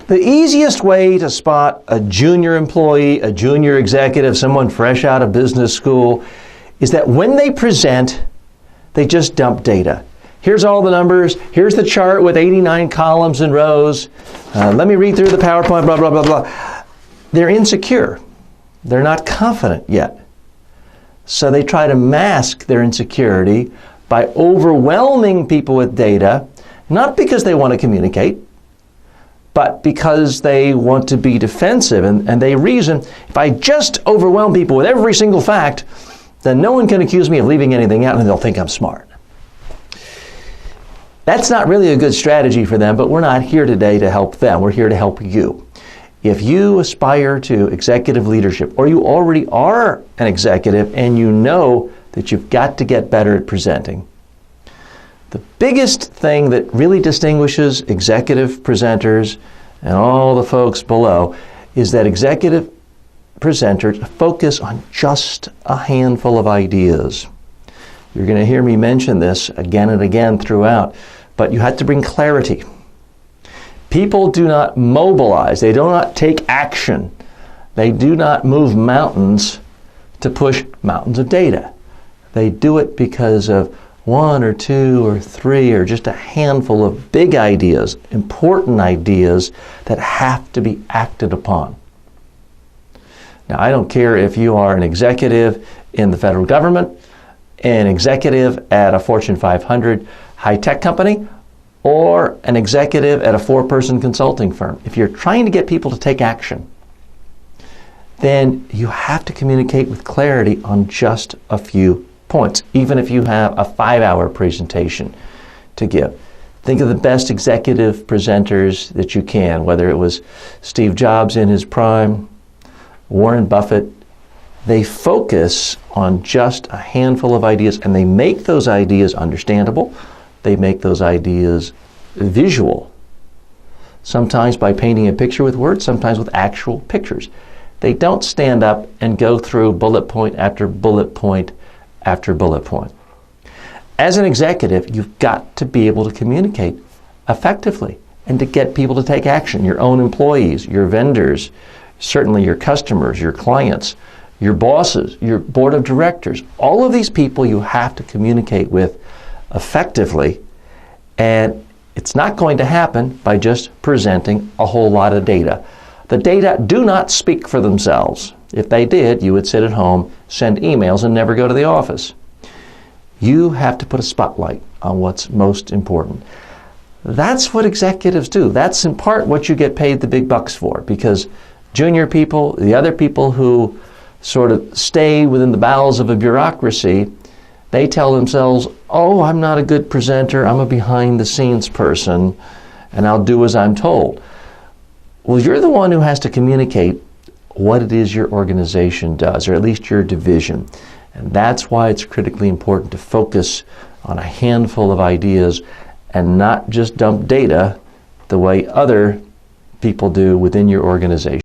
The easiest way to spot a junior employee, a junior executive, someone fresh out of business school, is that when they present, they just dump data. Here's all the numbers. Here's the chart with 89 columns and rows. Let me read through the PowerPoint, blah, blah, blah, blah. They're insecure. They're not confident yet. So they try to mask their insecurity by overwhelming people with data, not because they want to communicate, but because they want to be defensive. And they reason, if I just overwhelm people with every single fact, then no one can accuse me of leaving anything out and they'll think I'm smart. That's not really a good strategy for them, but we're not here today to help them. We're here to help you. If you aspire to executive leadership, or you already are an executive and you know that you've got to get better at presenting, the biggest thing that really distinguishes executive presenters and all the folks below is that executive presenters focus on just a handful of ideas. You're going to hear me mention this again and again throughout, but you have to bring clarity. People do not mobilize. They do not take action. They do not move mountains to push mountains of data. They do it because of one or two or three or just a handful of big ideas, important ideas that have to be acted upon. Now, I don't care if you are an executive in the federal government, an executive at a Fortune 500 high-tech company, or an executive at a 4-person consulting firm. If you're trying to get people to take action, then you have to communicate with clarity on just a few points, even if you have a 5-hour presentation to give. Think of the best executive presenters that you can, whether it was Steve Jobs in his prime, Warren Buffett. They focus on just a handful of ideas, and they make those ideas understandable. They make those ideas visual, sometimes by painting a picture with words, sometimes with actual pictures. They don't stand up and go through bullet point after bullet point after bullet point. As an executive, you've got to be able to communicate effectively and to get people to take action. Your own employees, your vendors, certainly your customers, your clients, your bosses, your board of directors, all of these people you have to communicate with effectively, and it's not going to happen by just presenting a whole lot of data. The data do not speak for themselves. If they did, you would sit at home, send emails, and never go to the office. You have to put a spotlight on what's most important. That's what executives do. That's in part what you get paid the big bucks for, because junior people, the other people who sort of stay within the bowels of a bureaucracy, they tell themselves, oh, I'm not a good presenter, I'm a behind-the-scenes person, and I'll do as I'm told. Well, you're the one who has to communicate what it is your organization does, or at least your division. And that's why it's critically important to focus on a handful of ideas and not just dump data the way other people do within your organization.